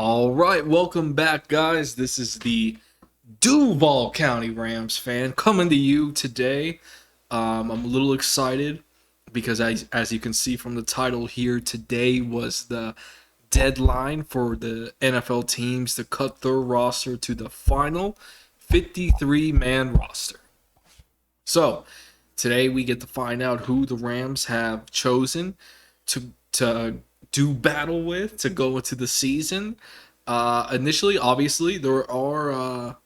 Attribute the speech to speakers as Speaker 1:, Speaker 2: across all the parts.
Speaker 1: All right, welcome back, guys. This is the Duval County Rams fan coming to you today. I'm a little excited because, as you can see from the title here, today was the deadline for the NFL teams to cut their roster to the final 53-man roster. So, today we get to find out who the Rams have chosen to do battle with to go into the season. Initially, obviously, there are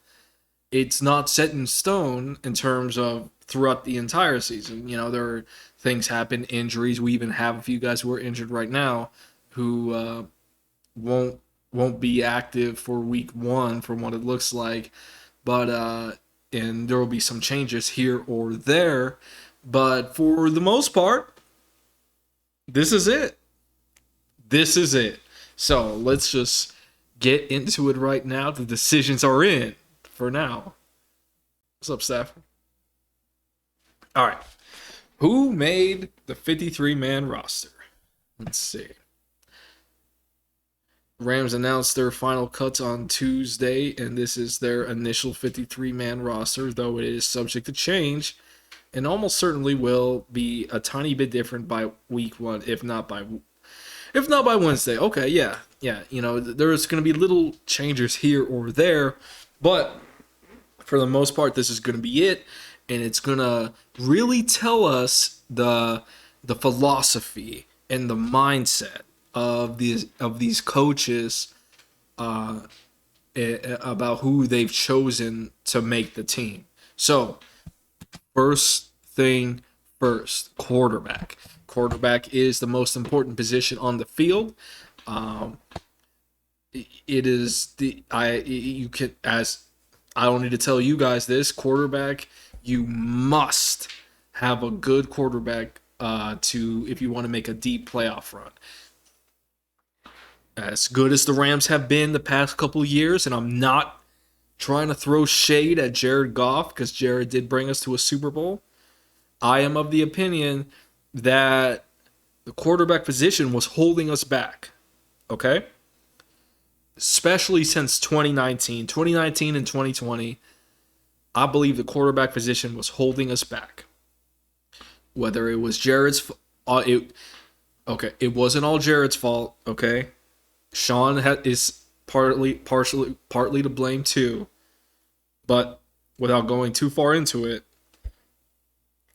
Speaker 1: it's not set in stone in terms of throughout the entire season. You know, there are things happen, injuries. We even have a few guys who are injured right now who won't be active for week one from what it looks like. But and there will be some changes here or there. But for the most part, this is it. This is it. So let's just get into it right now. The decisions are in for now. What's up, Stafford? All right. Who made the 53-man roster? Let's see. Rams announced their final cuts on Tuesday, and this is their initial 53-man roster, though it is subject to change, and almost certainly will be a tiny bit different by week one, if not by Wednesday. Okay, yeah. You know, there's going to be little changes here or there, but for the most part, this is going to be it, and it's going to really tell us the philosophy and the mindset of these coaches about who they've chosen to make the team. So, first thing first, quarterback. Quarterback is the most important position on the field. It is I don't need to tell you guys this. Quarterback, you must have a good quarterback if you want to make a deep playoff run. As good as the Rams have been the past couple of years, and I'm not trying to throw shade at Jared Goff because Jared did bring us to a Super Bowl, I am of the opinion that the quarterback position was holding us back, okay? Especially since 2019 and 2020, I believe the quarterback position was holding us back. Whether it was Jared's, it wasn't all Jared's fault, okay? Sean is partly to blame too, but without going too far into it,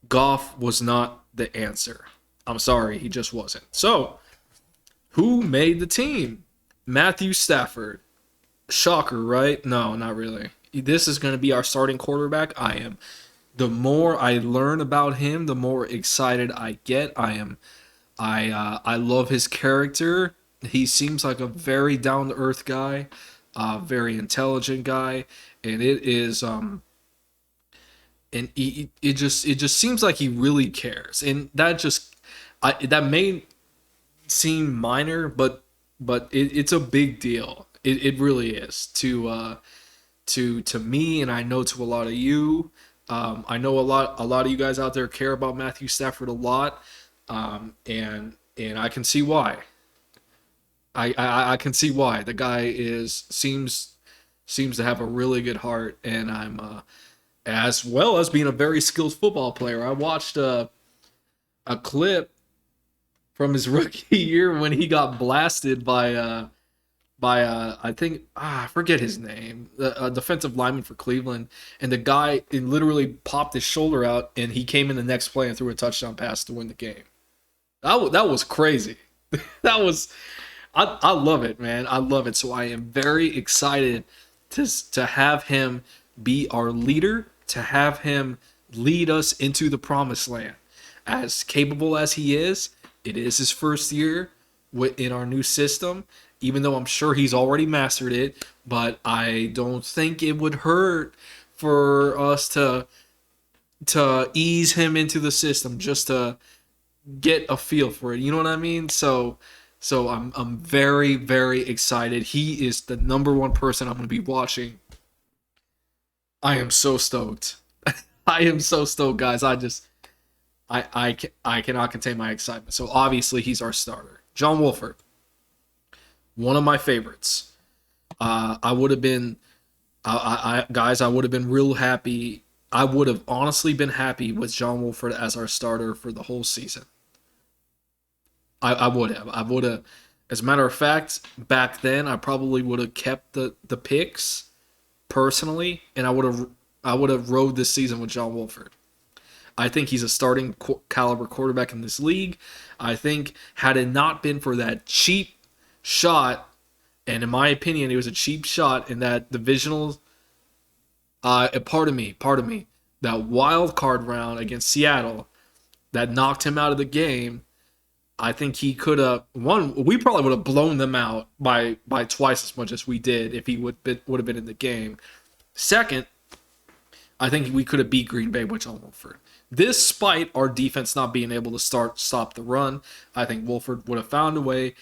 Speaker 1: Goff was not the answer. I'm sorry, he just wasn't. So, who made the team? Matthew Stafford. Shocker, right? No, not really. This is going to be our starting quarterback. I am. The more I learn about him, the more excited I get. I love his character. He seems like a very down-to-earth guy, very intelligent guy, and it is it just seems like he really cares, and that may seem minor, but it's a big deal. It really is to me, and I know to a lot of you. I know a lot of you guys out there care about Matthew Stafford a lot, and I can see why. I can see why. The guy seems to have a really good heart, and I'm as well as being a very skilled football player. I watched a clip from his rookie year when he got blasted by I think I forget his name, a defensive lineman for Cleveland, and the guy literally popped his shoulder out, and he came in the next play and threw a touchdown pass to win the game. That was crazy. That was. I love it, man. I love it. So I am very excited to have him be our leader, to have him lead us into the promised land. As capable as he is, it is his first year in our new system, even though I'm sure he's already mastered it, but I don't think it would hurt for us to ease him into the system just to get a feel for it. You know what I mean? So I'm very, very excited. He is the number one person I'm going to be watching. I am so stoked. I am so stoked, guys. I cannot contain my excitement. So obviously he's our starter. John Wolford, one of my favorites. I would have been, guys, I would have been real happy. I would have honestly been happy with John Wolford as our starter for the whole season. I would have. I would have. As a matter of fact, back then I probably would have kept the picks personally, and I would have rode this season with John Wolford. I think he's a starting caliber quarterback in this league. I think had it not been for that cheap shot, and in my opinion, it was a cheap shot in that divisional. Pardon me, that wild card round against Seattle that knocked him out of the game. I think he could have one. We probably would have blown them out by twice as much as we did if he would have been in the game. Second, I think we could have beat Green Bay with John Wolford. Despite our defense not being able to stop the run, I think Wolford would have found a way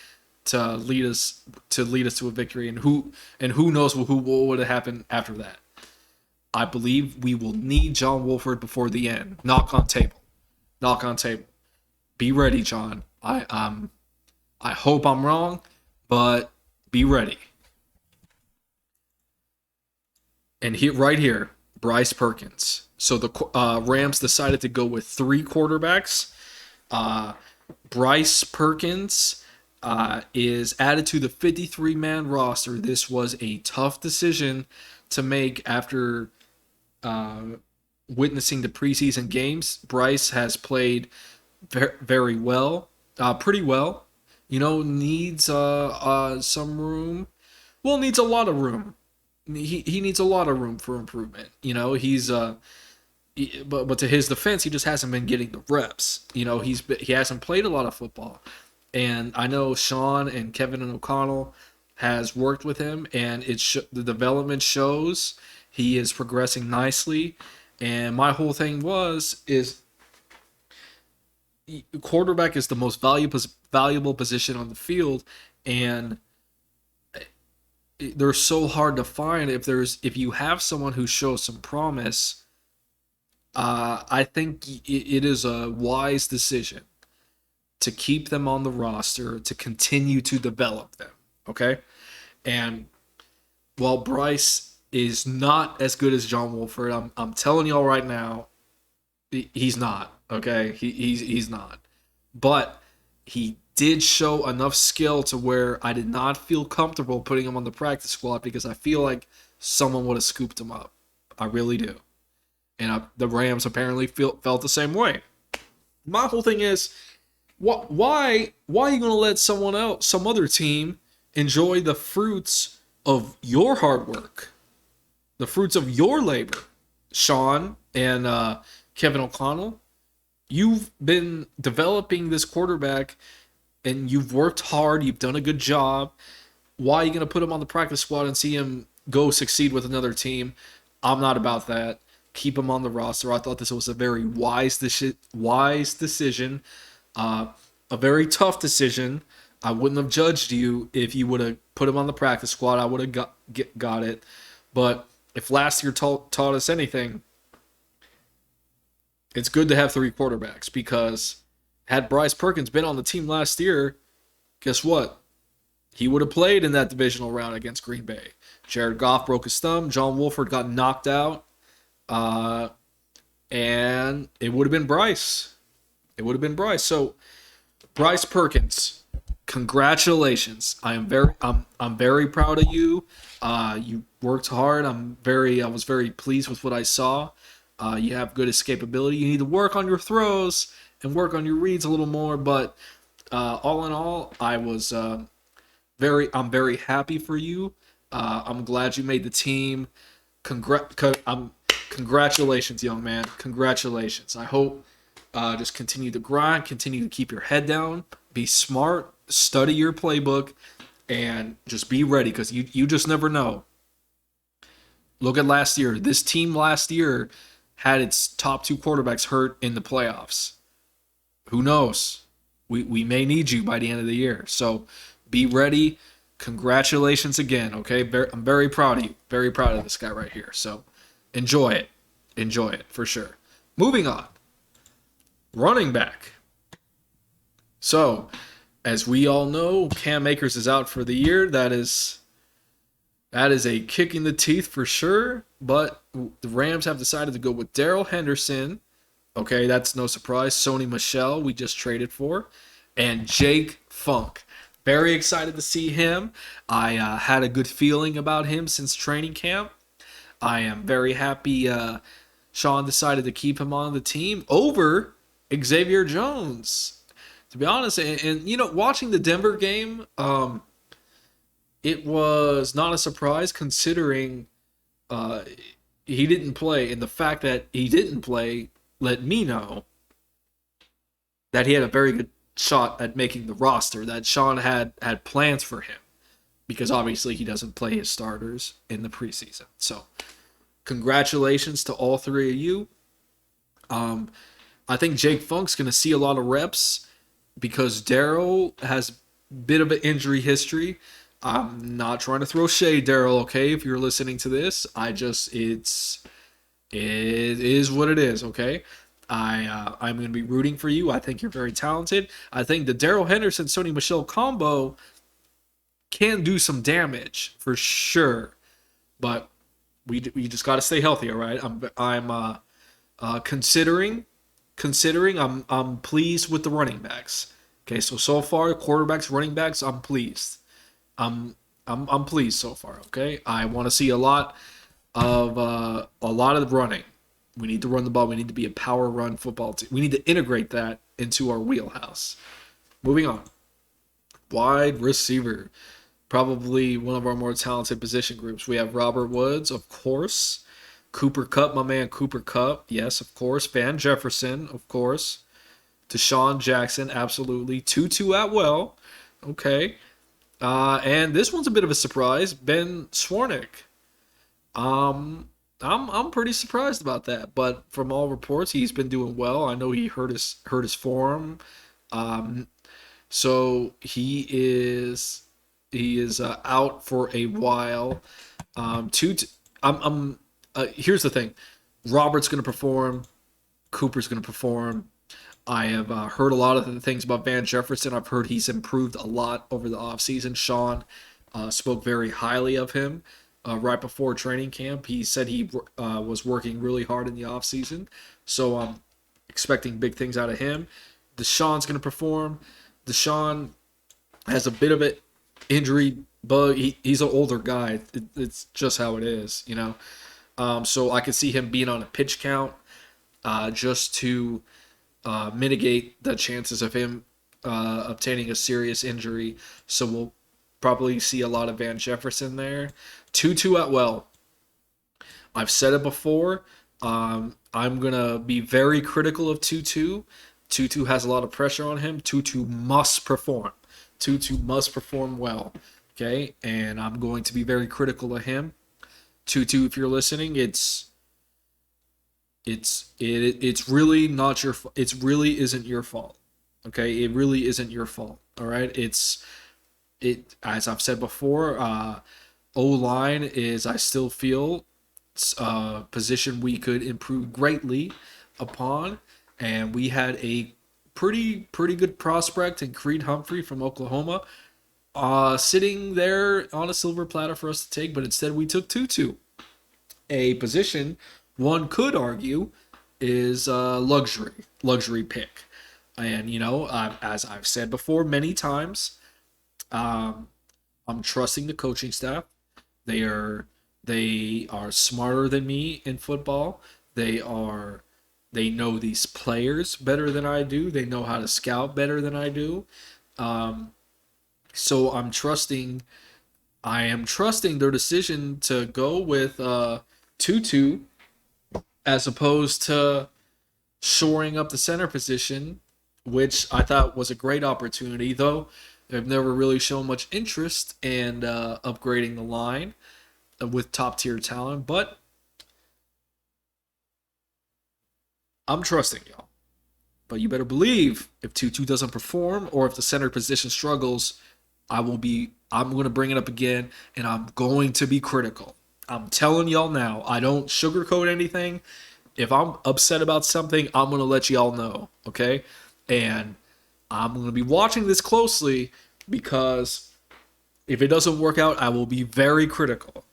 Speaker 1: to lead us to a victory. And who knows what would have happened after that. I believe we will need John Wolford before the end. Knock on table. Knock on table. Be ready, John. I hope I'm wrong, but be ready. And right here, Bryce Perkins. So the Rams decided to go with 3 quarterbacks. Bryce Perkins is added to the 53-man roster. This was a tough decision to make after witnessing the preseason games. Bryce has played very well, pretty well. Needs some room. Well, needs a lot of room. He needs a lot of room for improvement. He's but to his defense, he just hasn't been getting the reps. He hasn't played a lot of football, and I know Sean and Kevin and O'Connell has worked with him, and the development shows he is progressing nicely. And my whole thing is quarterback is the most valuable position on the field, and they're so hard to find. If you have someone who shows some promise, I think it is a wise decision to keep them on the roster to continue to develop them. Okay, and while Bryce is not as good as John Wolford, I'm telling y'all right now, he's not. Okay, he's not, but he did show enough skill to where I did not feel comfortable putting him on the practice squad because I feel like someone would have scooped him up. I really do. And the Rams apparently felt the same way. My whole thing is, why are you going to let some other team, enjoy the fruits of your hard work, the fruits of your labor? Sean and Kevin O'Connell, you've been developing this quarterback, and you've worked hard. You've done a good job. Why are you going to put him on the practice squad and see him go succeed with another team? I'm not about that. Keep him on the roster. I thought this was a very wise decision, a very tough decision. I wouldn't have judged you if you would have put him on the practice squad. I would have got it. But if last year taught us anything, it's good to have 3 quarterbacks, because had Bryce Perkins been on the team last year, guess what? He would have played in that divisional round against Green Bay. Jared Goff broke his thumb. John Wolford got knocked out. And it would have been Bryce. So, Bryce Perkins, congratulations. I'm very proud of you. You worked hard. I was very pleased with what I saw. You have good escapability. You need to work on your throws and work on your reads a little more, but all in all, I'm very happy for you. I'm glad you made the team. Congratulations, young man. Congratulations. I hope just continue to grind, continue to keep your head down, be smart, study your playbook, and just be ready, because you just never know. Look at last year. This team last year had its top 2 quarterbacks hurt in the playoffs. Who knows? We may need you by the end of the year. So be ready. Congratulations again, okay? I'm very proud of you. Very proud of this guy right here. So enjoy it. Enjoy it, for sure. Moving on. Running back. So, as we all know, Cam Akers is out for the year. That is That is a kick in the teeth for sure. But the Rams have decided to go with Darrell Henderson. Okay, that's no surprise. Sony Michel, we just traded for. And Jake Funk. Very excited to see him. I had a good feeling about him since training camp. I am very happy Sean decided to keep him on the team over Xavier Jones. To be honest, and you know, watching the Denver game, it was not a surprise considering uh, he didn't play, and the fact that he didn't play let me know that he had a very good shot at making the roster. That Sean had plans for him because obviously he doesn't play his starters in the preseason. So, congratulations to all three of you. I think Jake Funk's going to see a lot of reps because Darrell has a bit of an injury history. I'm not trying to throw shade, Darrell, okay? If you're listening to this, it is what it is, okay? I'm going to be rooting for you. I think you're very talented. I think the Darrell Henderson Sony Michel combo can do some damage for sure, but we just got to stay healthy, all right? I'm considering. I'm pleased with the running backs. Okay, so far quarterbacks, running backs, I'm pleased. I'm pleased so far. Okay, I want to see a lot of the running. We need to run the ball. We need to be a power run football team. We need to integrate that into our wheelhouse. Moving on, wide receiver, probably one of our more talented position groups. We have Robert Woods, of course. Cooper Kupp, my man Cooper Kupp, yes, of course. Van Jefferson, of course. Deshaun Jackson, absolutely. Tutu Atwell, okay. And this one's a bit of a surprise. Ben Swarnick. I'm pretty surprised about that, but from all reports, he's been doing well. I know he hurt his forearm, so he is out for a while. Here's the thing: Robert's going to perform, Cooper's going to perform. I have heard a lot of the things about Van Jefferson. I've heard he's improved a lot over the offseason. Sean spoke very highly of him right before training camp. He said he was working really hard in the offseason. So I'm expecting big things out of him. Deshaun's going to perform. Deshaun has a bit of an injury bug. He's an older guy. It's just how it is, you know. So I could see him being on a pitch count just to mitigate the chances of him obtaining a serious injury. So we'll probably see a lot of Van Jefferson there. Tutu Atwell. I've said it before. I'm going to be very critical of Tutu. Tutu has a lot of pressure on him. Tutu must perform. Tutu must perform well. Okay? And I'm going to be very critical of him. Tutu, if you're listening, it's really not your it really isn't your fault. Okay? It really isn't your fault. All right? As I've said before, O-line is, I still feel, a position we could improve greatly upon, and we had a pretty good prospect in Creed Humphrey from Oklahoma sitting there on a silver platter for us to take, but instead we took Tutu, a position one could argue is a luxury pick. And, you know, as I've said before many times, I'm trusting the coaching staff. They are smarter than me in football. They know these players better than I do. They know how to scout better than I do. So I am trusting their decision to go with Tutu as opposed to shoring up the center position, which I thought was a great opportunity, though they've never really shown much interest in upgrading the line with top-tier talent, but I'm trusting y'all. But you better believe if Tutu doesn't perform or if the center position struggles, I'm going to bring it up again, and I'm going to be critical. I'm telling y'all now, I don't sugarcoat anything. If I'm upset about something, I'm going to let y'all know, okay? And I'm going to be watching this closely because if it doesn't work out, I will be very critical.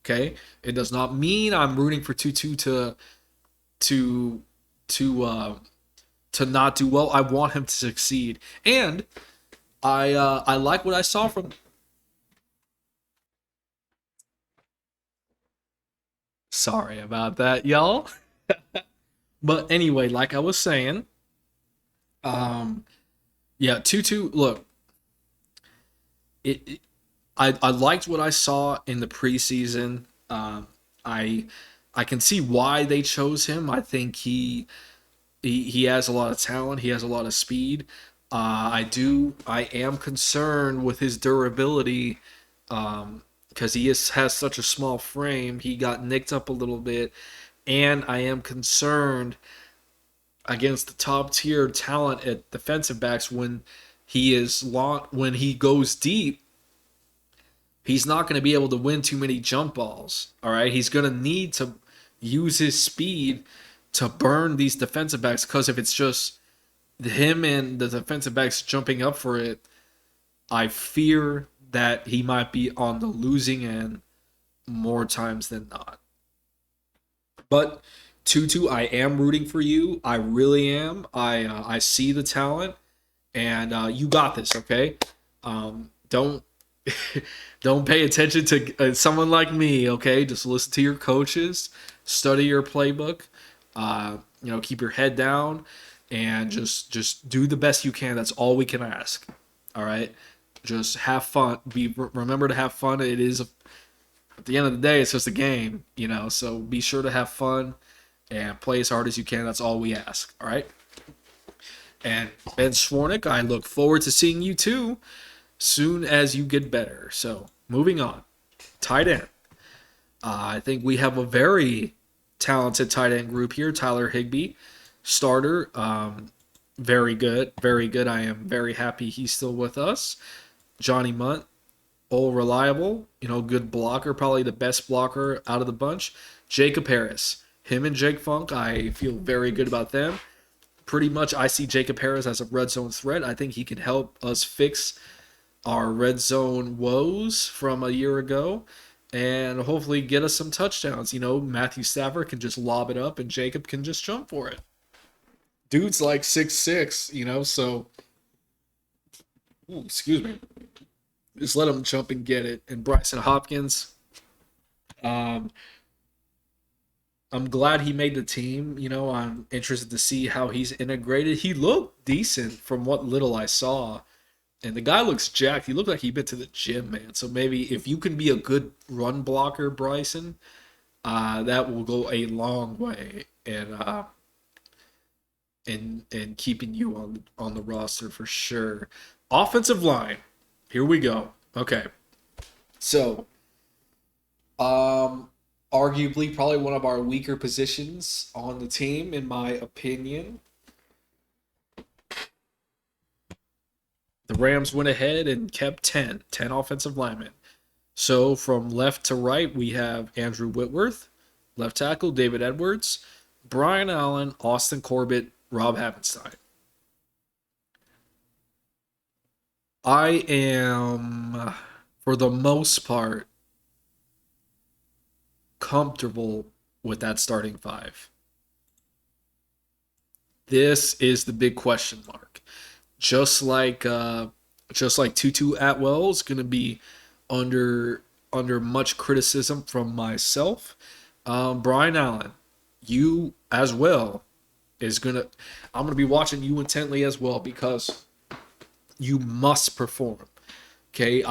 Speaker 1: Okay, it does not mean I'm rooting for Tutu to to uh, to not do well. I want him to succeed, and I like what I saw from. Sorry about that, y'all. But anyway, like I was saying, um, yeah, Tutu. Look, it I liked what I saw in the preseason. I I can see why they chose him. I think he has a lot of talent. He has a lot of speed. I am concerned with his durability because has such a small frame. He got nicked up a little bit, and I am concerned against the top tier talent at defensive backs when he goes deep. He's not going to be able to win too many jump balls. All right, he's going to need to use his speed to burn these defensive backs because if it's just him and the defensive backs jumping up for it, I fear that he might be on the losing end more times than not. But Tutu, I am rooting for you. I really am. I see the talent, and you got this. Okay, don't don't pay attention to someone like me. Okay, just listen to your coaches, study your playbook. Keep your head down, and just do the best you can. That's all we can ask. All right, just have fun. Remember to have fun. It is at the end of the day, it's just a game. So be sure to have fun and play as hard as you can. That's all we ask. All right. And Ben Swarnick, I look forward to seeing you too soon as you get better. So moving on, tight end. I think we have a very talented tight end group here. Tyler Higbee, starter, very good, very good. I am very happy he's still with us. Johnny Munt, all reliable, good blocker, probably the best blocker out of the bunch. Jacob Harris, him and Jake Funk, I feel very good about them. Pretty much, I see Jacob Harris as a red zone threat. I think he can help us fix our red zone woes from a year ago and hopefully get us some touchdowns. Matthew Stafford can just lob it up and Jacob can just jump for it. Dude's like 6'6", so excuse me. Just let him jump and get it. And Bryson Hopkins, I'm glad he made the team. I'm interested to see how he's integrated. He looked decent from what little I saw. And the guy looks jacked. He looked like he'd been to the gym, man. So maybe if you can be a good run blocker, Bryson, that will go a long way in keeping you on the roster for sure. Offensive line. Here we go. Okay. So, arguably probably one of our weaker positions on the team, in my opinion. The Rams went ahead and kept 10 offensive linemen. So from left to right, we have Andrew Whitworth, left tackle, David Edwards, Brian Allen, Austin Corbett, Rob Havenstein. I am, for the most part, comfortable with that starting five. This is the big question mark. Just like Tutu Atwell is going to be under much criticism from myself. Brian Allen, you as well I'm gonna be watching you intently as well because you must perform. Okay,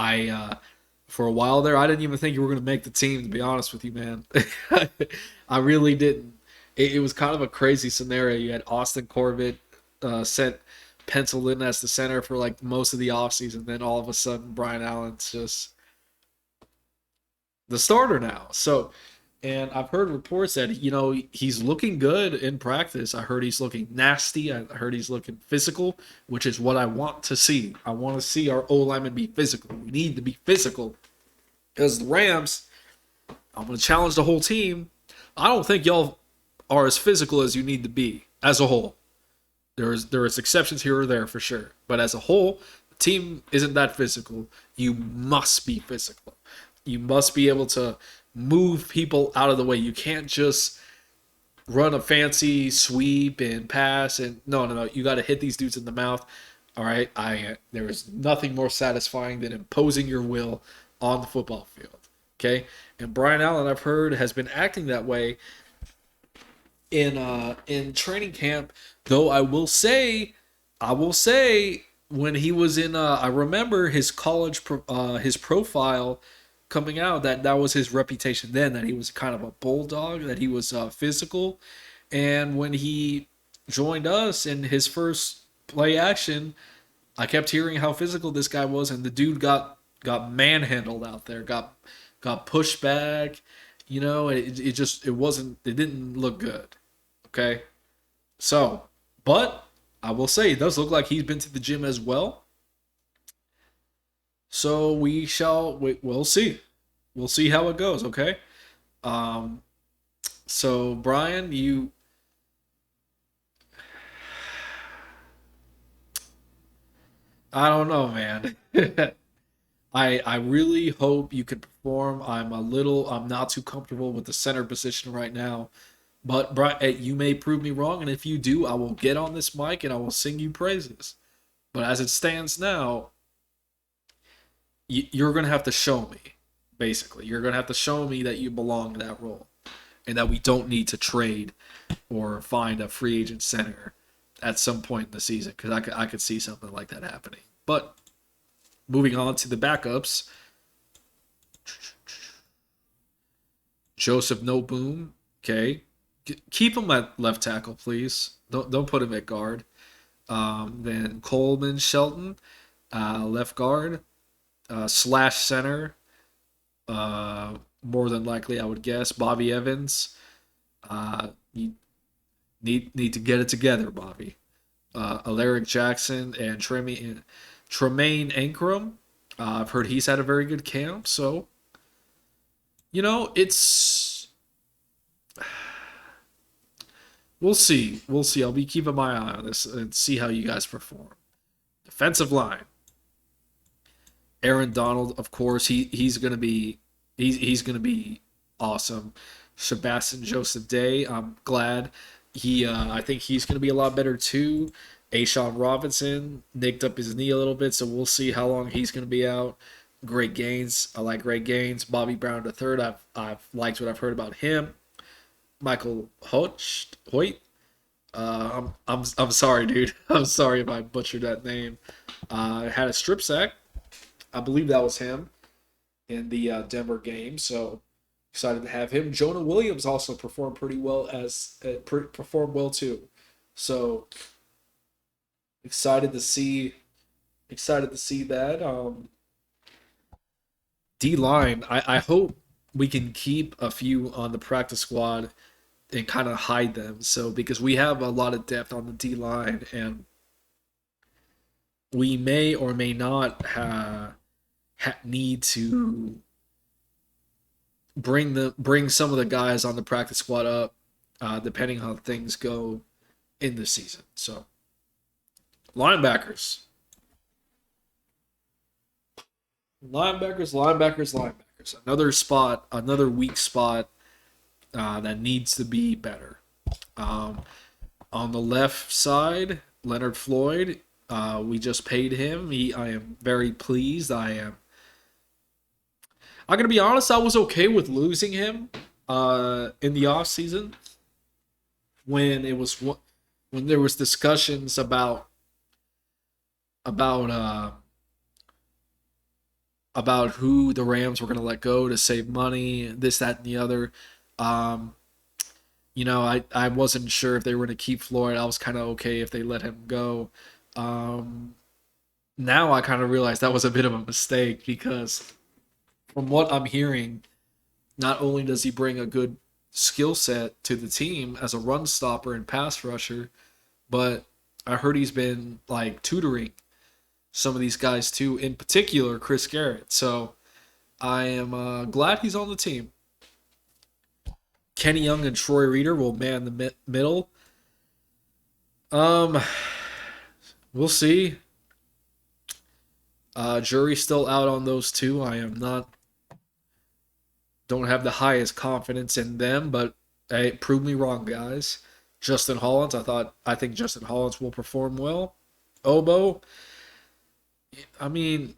Speaker 1: for a while there, I didn't even think you were gonna make the team. To be honest with you, man, I really didn't. It was kind of a crazy scenario. You had Austin Corbett sent penciled in as the center for like most of the offseason. Then all of a sudden, Brian Allen's just the starter now. So, and I've heard reports that, he's looking good in practice. I heard he's looking nasty. I heard he's looking physical, which is what I want to see. I want to see our O-linemen be physical. We need to be physical. Because the Rams, I'm going to challenge the whole team. I don't think y'all are as physical as you need to be as a whole. There is exceptions here or there for sure. But as a whole, the team isn't that physical. You must be physical. You must be able to move people out of the way. You can't just run a fancy sweep and pass and no. You got to hit these dudes in the mouth. All right, there is nothing more satisfying than imposing your will on the football field. Okay, and Brian Allen, I've heard, has been acting that way in training camp. Though I will say when he was in, I remember his his profile coming out that was his reputation then, that he was kind of a bulldog, that he was physical, and when he joined us in his first play action, I kept hearing how physical this guy was, and the dude got manhandled out there, got pushed back. It didn't look good. Okay, so but I will say it does look like he's been to the gym as well. So we'll see. We'll see how it goes. Okay. Um. So Brian, I don't know, man. I really hope you can perform. I'm not too comfortable with the center position right now. But Brian, you may prove me wrong, and if you do, I will get on this mic and I will sing you praises. But as it stands now, you're gonna have to show me. Basically, you're gonna have to show me that you belong in that role, and that we don't need to trade or find a free agent center at some point in the season, because I could see something like that happening. But moving on to the backups, Joseph No Boom. Okay, keep him at left tackle, please. Don't put him at guard. Then Coleman Shelton, left guard, slash center. More than likely, I would guess Bobby Evans. You need to get it together, Bobby. Alaric Jackson and Tremaine Ankrum. I've heard he's had a very good camp, so it's we'll see. We'll see. I'll be keeping my eye on this and see how you guys perform. Defensive line. Aaron Donald, of course, he's gonna be awesome. Sebastian Joseph Day, I'm glad I think he's gonna be a lot better too. Ashawn Robinson nicked up his knee a little bit, so we'll see how long he's gonna be out. Great Gaines, I like Great Gaines. Bobby Brown the third, I've liked what I've heard about him. Michael Hoyt. I'm sorry, dude. I'm sorry if I butchered that name. Had a strip sack. I believe that was him in the Denver game. So excited to have him. Jonah Williams also performed pretty well performed well too. So excited to see that. D line. I hope we can keep a few on the practice squad and kind of hide them. So because we have a lot of depth on the D line, and we may or may not need to bring some of the guys on the practice squad up, depending on how things go in the season. So linebackers. Another weak spot that needs to be better. On the left side, Leonard Floyd. We just paid him. I am very pleased. I'm gonna be honest. I was okay with losing him in the off season when there was discussions about who the Rams were going to let go to save money, this, that, and the other. I wasn't sure if they were going to keep Floyd. I was kind of okay if they let him go. Now I kind of realize that was a bit of a mistake, because from what I'm hearing, not only does he bring a good skill set to the team as a run stopper and pass rusher, but I heard he's been like tutoring some of these guys too, in particular Chris Garrett. So I am glad he's on the team. Kenny Young and Troy Reader will man the middle. We'll see. Jury's still out on those two. I am not Don't have the highest confidence in them, but hey, prove me wrong, guys. Justin Hollins, I think Justin Hollins will perform well. Obo, I mean,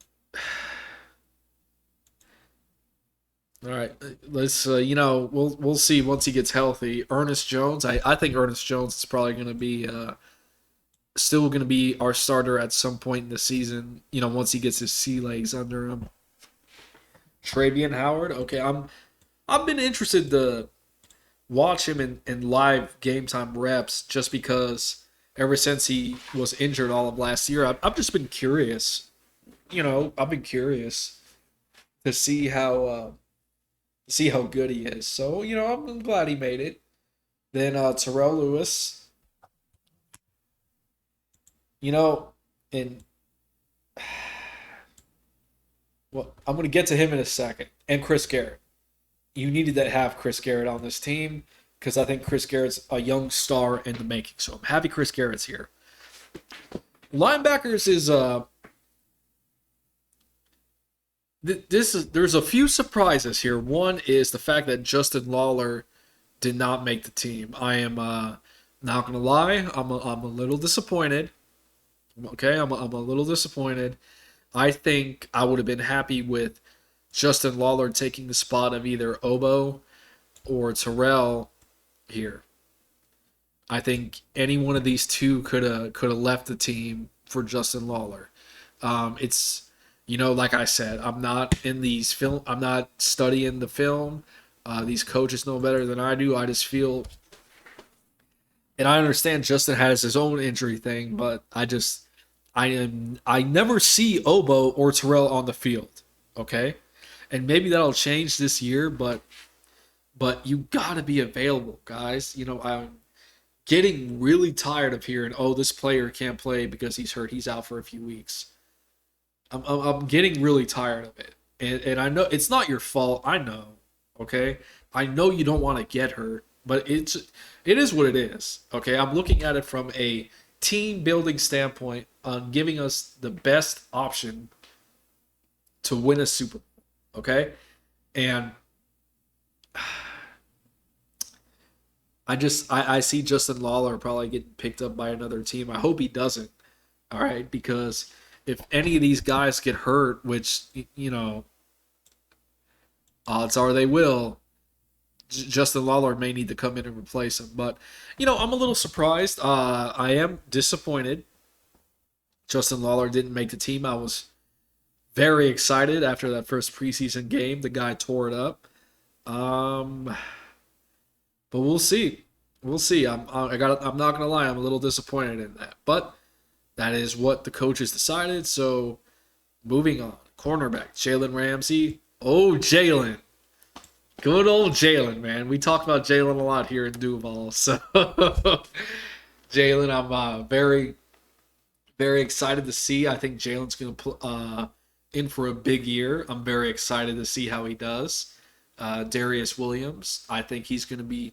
Speaker 1: all right, let's we'll see once he gets healthy. Ernest Jones, I think Ernest Jones is probably going to be still going to be our starter at some point in the season. Once he gets his sea legs under him. Travian Howard, okay, I've been interested to watch him in live game time reps just because ever since he was injured all of last year, I've just been curious. I've been curious to see how good he is. So I'm glad he made it. Then Terrell Lewis, you know, and well, I'm gonna get to him in a second. And Chris Garrett, you needed to have Chris Garrett on this team because I think Chris Garrett's a young star in the making. So I'm happy Chris Garrett's here. Linebackers is there's a few surprises here. One is the fact that Justin Lawler did not make the team. I am not gonna lie, I'm a little disappointed. Okay, I'm a little disappointed. I think I would have been happy with Justin Lawler taking the spot of either Obo or Terrell here. I think any one of these two could have left the team for Justin Lawler. It's like I said, I'm not in these film. I'm not studying the film. These coaches know better than I do. I just feel, and I understand Justin has his own injury thing, but I never see Obo or Terrell on the field. Okay, and maybe that'll change this year, but you gotta be available, guys. I'm getting really tired of hearing, oh, this player can't play because he's hurt. He's out for a few weeks. I'm getting really tired of it. And I know it's not your fault. I know. Okay? I know you don't want to get hurt, but it is what it is. Okay? I'm looking at it from a team building standpoint on giving us the best option to win a Super Bowl. Okay? And I see Justin Lawler probably getting picked up by another team. I hope he doesn't. All right, because if any of these guys get hurt, which odds are they will, Justin Lawler may need to come in and replace him. But I'm a little surprised. I am disappointed. Justin Lawler didn't make the team. I was very excited after that first preseason game. The guy tore it up. But we'll see. We'll see. I'm not gonna lie. I'm a little disappointed in that. But that is what the coaches decided. So moving on. Cornerback Jalen Ramsey. Oh, Jalen. Good old Jalen, man. We talk about Jalen a lot here in Duval. So Jalen, I'm very, very excited to see. I think Jalen's gonna put in for a big year. I'm very excited to see how he does. Darius Williams, I think he's going to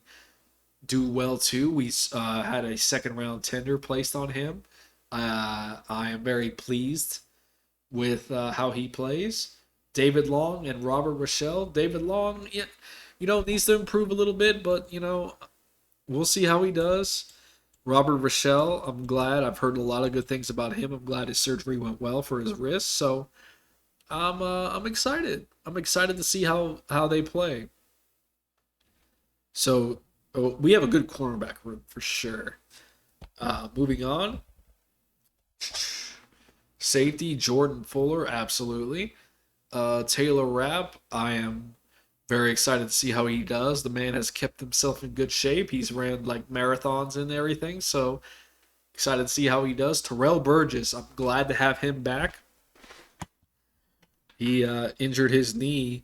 Speaker 1: do well too. We had a second round tender placed on him. I am very pleased with how he plays. David Long and Robert Rochelle. David Long, needs to improve a little bit, but we'll see how he does. Robert Rochelle, I'm glad. I've heard a lot of good things about him. I'm glad his surgery went well for his wrist. So I'm excited. I'm excited to see how they play. So we have a good cornerback room for sure. Moving on. Safety, Jordan Fuller, absolutely. Taylor Rapp, I am very excited to see how he does. The man has kept himself in good shape. He's ran like marathons and everything, so excited to see how he does. Terrell Burgess, I'm glad to have him back. He injured his knee,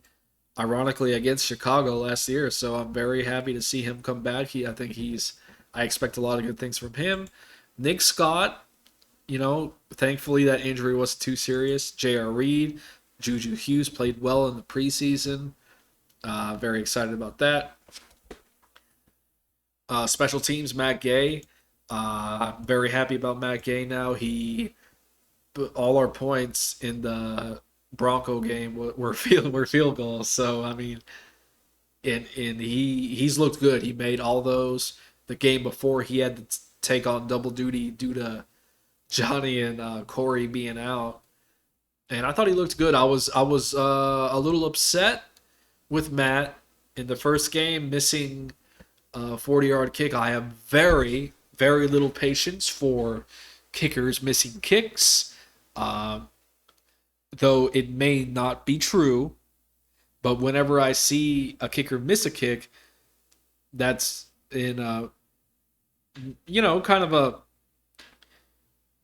Speaker 1: ironically, against Chicago last year, so I'm very happy to see him come back. I expect a lot of good things from him. Nick Scott, thankfully that injury wasn't too serious. J.R. Reed, Juju Hughes played well in the preseason. Very excited about that. Special teams, Matt Gay. I'm very happy about Matt Gay now. He put all our points in the Bronco game were field goals. So, I mean, and he's looked good. He made all those. The game before he had to take on double duty due to Johnny and Corey being out, and I thought he looked good. I was a little upset with Matt in the first game missing a 40-yard kick. I have very little patience for kickers missing kicks, though it may not be true. But whenever I see a kicker miss a kick, that's in a kind of a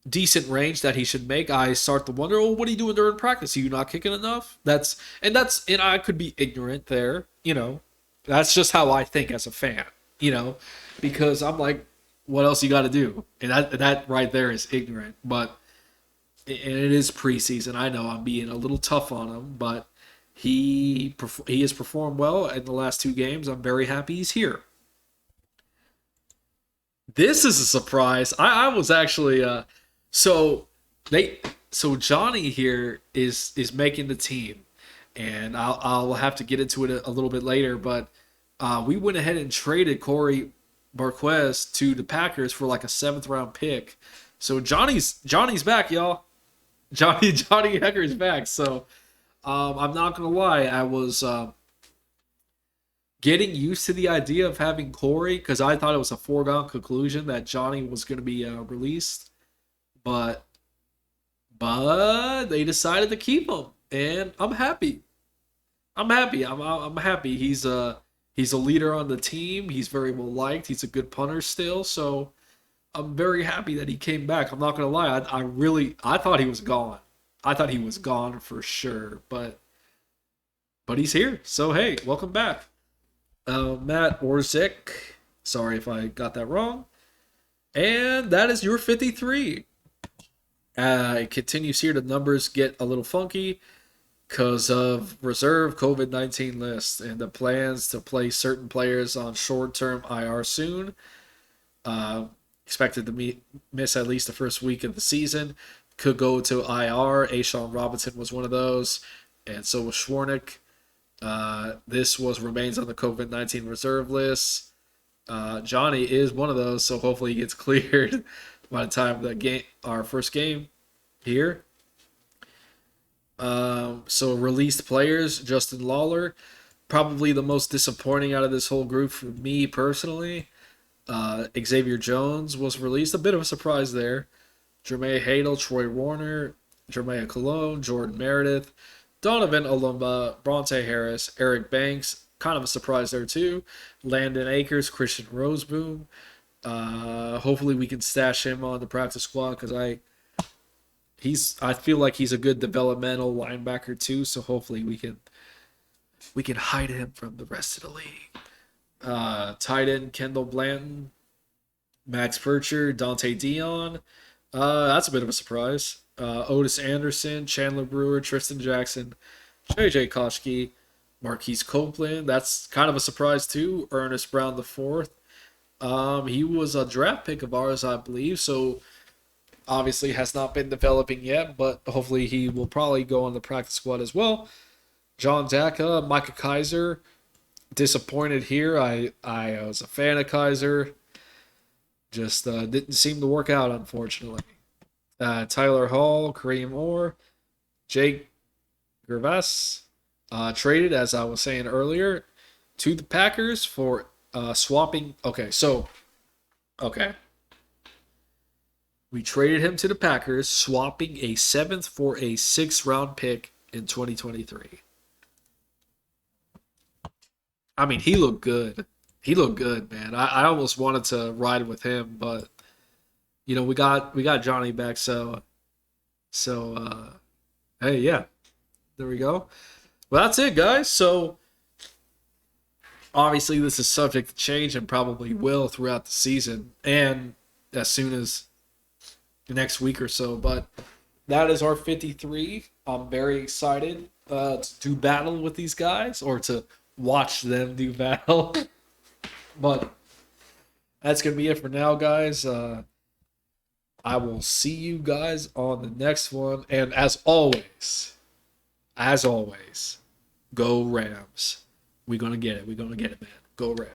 Speaker 1: decent range that he should make, I start to wonder, oh, what are you doing during practice? Are you not kicking enough? And I could be ignorant there, That's just how I think as a fan, because I'm like, what else you got to do? And that right there is ignorant. But and it is preseason. I know I'm being a little tough on him, but he has performed well in the last 2 games. I'm very happy he's here. This is a surprise. I was actually so Johnny here is making the team, and I'll have to get into it a little bit later. But we went ahead and traded Corey Marquez to the Packers for like a 7th round pick. So Johnny's back, y'all. Johnny Hecker's back. So I'm not gonna lie, I was getting used to the idea of having Corey because I thought it was a foregone conclusion that Johnny was going to be released, but they decided to keep him, and I'm happy. I'm happy. He's a leader on the team. He's very well liked. He's a good punter still, so I'm very happy that he came back. I'm not gonna lie, I thought he was gone. I thought he was gone for sure, but he's here. So hey, welcome back. Matt Orzik. Sorry if I got that wrong. And that is your 53. It continues here. The numbers get a little funky because of reserve COVID-19 list and the plans to place certain players on short-term IR soon. Expected to miss at least the first week of the season. Could go to IR. Ashawn Robinson was one of those. And so was Swarnick. This remains on the COVID-19 reserve list. Johnny is one of those, so hopefully he gets cleared by the time our first game here. So released players, Justin Lawler, probably the most disappointing out of this whole group for me personally. Xavier Jones was released, a bit of a surprise there. Jermaine Hadel, Troy Warner, Jermaine Cologne, Jordan Meredith, Donovan Olumba, Bronte Harris, Eric Banks, kind of a surprise there too. Landon Akers, Christian Roseboom. Hopefully we can stash him on the practice squad because I feel like he's a good developmental linebacker too. So hopefully we can hide him from the rest of the league. Tight end Kendall Blanton, Max Percher, Dante Dion. That's a bit of a surprise. Otis Anderson, Chandler Brewer, Tristan Jackson, JJ Koshke, Marquise Copeland. That's kind of a surprise too. Ernest Brown IV. He was a draft pick of ours, I believe, so obviously has not been developing yet, but hopefully he will probably go on the practice squad as well. John Daka, Micah Kaiser. Disappointed here. I was a fan of Kaiser. Just didn't seem to work out, unfortunately. Tyler Hall, Kareem Orr, Jake Gervais, traded, as I was saying earlier, to the Packers for swapping. Okay. We traded him to the Packers, swapping a 7th for a 6th round pick in 2023. I mean, he looked good. He looked good, man. I almost wanted to ride with him, but we got Johnny back, so hey, yeah. There we go. Well, that's it, guys. So obviously this is subject to change and probably will throughout the season and as soon as the next week or so, but that is our 53. I'm very excited to do battle with these guys or to watch them do battle. But that's going to be it for now, guys. I will see you guys on the next one. And as always, go Rams. We're gonna get it. We're gonna get it, man. Go Rams.